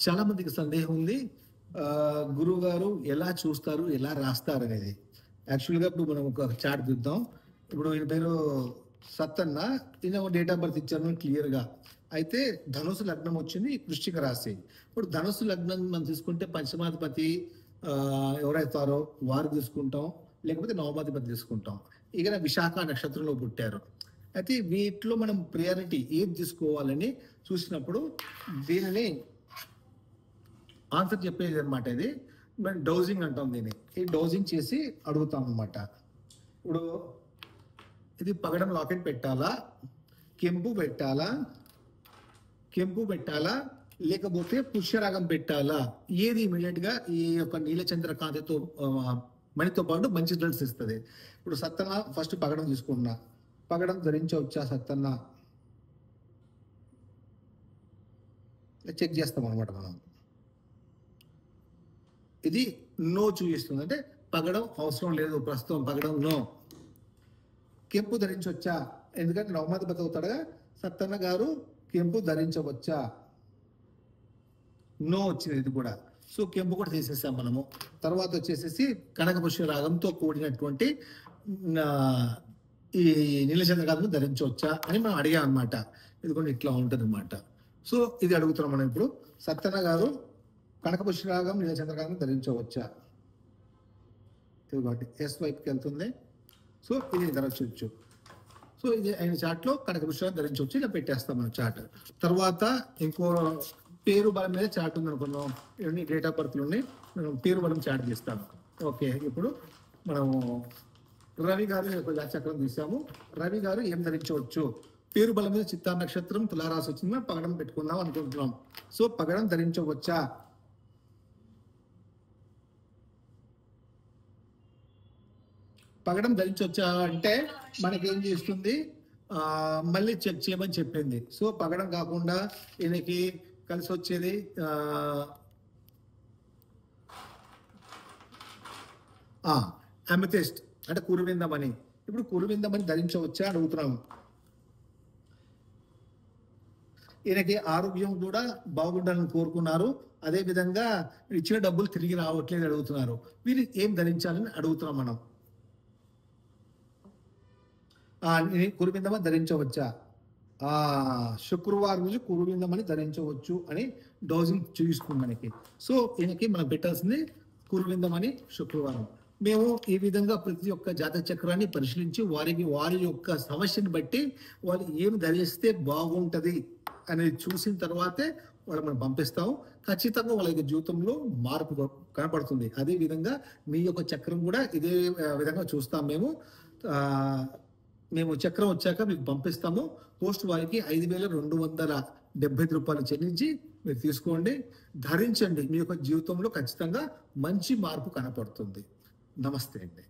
చాలా మందికి సందేహం ఉంది. గురువుగారు ఎలా చూస్తారు? ఎలా రాస్తారనేది. యాక్చువల్‌గా ఇప్పుడు మనం ఒక చార్ట్ చూద్దాం. ఇప్పుడు ఈయన పేరు సత్తన్న. ఈయన డేట్ ఆఫ్ బర్త్ ఇచ్చారు క్లియర్‌గా. అయితే ధనుసు లగ్నం వచ్చింది, వృశ్చిక రాశి. ఇప్పుడు ధనుసు లగ్నం మనం తీసుకుంటే పంచమాధిపతి ఎవరైతారో వారు తీసుకుంటాం. లేకపోతే నవమాధిపతి తీసుకుంటాం. ఈయన విశాఖ నక్షత్రంలో పుట్టారు. అయితే వీటిలో మనం ప్రయారిటీ ఏది తీసుకోవాలని చూసినప్పుడు దీనిని ఆన్సర్ చెప్పేది అనమాట. ఇది మనం డౌజింగ్ అంటాం దీన్ని. ఈ డౌజింగ్ చేసి అడుగుతాం అనమాట. ఇప్పుడు ఇది పగడం లాకెట్ పెట్టాలా, కెంపు పెట్టాలా లేకపోతే పుష్యరాగం పెట్టాలా, ఏది ఇమీడియట్గా ఈ యొక్క నీలచంద్ర కాంతితో మణితో పాటు మంచి రిజల్ట్స్ ఇస్తుంది. ఇప్పుడు సత్తన్న ఫస్ట్ పగడం తీసుకున్నా, పగడం ధరించవచ్చా సత్తన్న చెక్ చేస్తాం అనమాట మనం. ఇది నో చూపిస్తుంది, అంటే పగడం అవసరం లేదు ప్రస్తుతం, పగడం నో. కెంపు ధరించవచ్చా, ఎందుకంటే నవమాధిపతి అవుతాడుగా, సత్తన్న గారు కెంపు ధరించవచ్చా, నో వచ్చింది ఇది కూడా. సో కెంపు కూడా తీసేసాం మనము. తర్వాత వచ్చేసేసి కనకపుష్య రాగంతో కూడినటువంటి ఈ నీలచంద్రకాంతం ధరించవచ్చా అని మనం అడిగాం అనమాట. ఇది కూడా ఇట్లా ఉంటుంది అనమాట. సో ఇది అడుగుతున్నాం మనం ఇప్పుడు. సత్తన్న గారు కనకపుష్య రాగం నీలచంద్రకాంతం ధరించవచ్చా, ఇదిగోండి ఎస్ వైపుకి వెళ్తుంది. సో ఇది ధరించవచ్చు. సో ఇది ఆయన చార్ట్లో కనకపుష్య ధరించవచ్చు, ఇలా పెట్టేస్తాం మనం చార్ట్. తర్వాత ఇంకో పేరు బలం మీద చార్ట్ ఉంది అనుకున్నాం. ఇవన్నీ డేట్ ఆఫ్ బర్త్లు ఉన్నాయి, మనం పేరు బలం చార్ట్ తీస్తాము. ఓకే, ఇప్పుడు మనము రవి గారు చక్రం తీసాము. రవి గారు ఏం ధరించవచ్చు, పేరు బలం మీద చిత్తా నక్షత్రం తులారాశి వచ్చింది, పగడం పెట్టుకుందాం అనుకుంటున్నాం. సో పగడం ధరించవచ్చా, పగడం ధరించవచ్చా అంటే మనకేం చేస్తుంది, మళ్ళీ చెక్ చేయమని చెప్పింది. సో పగడం కాకుండా ఈయనకి కలిసి వచ్చేది అమిథిస్ట్ అంటే కురువిందమని. ఇప్పుడు కురువిందమని ధరించవచ్చా అడుగుతున్నాము. ఈయనకి ఆరోగ్యం కూడా బాగుండాలని కోరుకున్నారు, అదే విధంగా ఇచ్చిన డబ్బులు తిరిగి రావట్లేదు అడుగుతున్నారు. వీరు ఏం ధరించాలని అడుగుతున్నాం మనం. కురువిందమని ధరించవచ్చా, శుక్రవారం రోజు కురువిందమని ధరించవచ్చు అని డోజింగ్ చూసుకుంది మనకి. సో ఈయనకి మనం పెట్టాల్సింది కురువిందమని శుక్రవారం. మేము ఈ విధంగా ప్రతి ఒక్క జాతక చక్రాన్ని పరిశీలించి వారి యొక్క సమస్యను బట్టి వాళ్ళు ఏమి ధరిస్తే బాగుంటుంది అనేది చూసిన తర్వాతే వాళ్ళు మనం పంపిస్తాము. ఖచ్చితంగా వాళ్ళ యొక్క జీవితంలో మార్పు కనపడుతుంది. అదే విధంగా మీ యొక్క చక్రం కూడా ఇదే విధంగా చూస్తాం మేము చక్రం వచ్చాక మీకు పంపిస్తాము. పోస్ట్ వారికి 5,270 రూపాయలు చెల్లించి మీరు తీసుకోండి, ధరించండి. మీ యొక్క జీవితంలో ఖచ్చితంగా మంచి మార్పు కనపడుతుంది. నమస్తే అండి.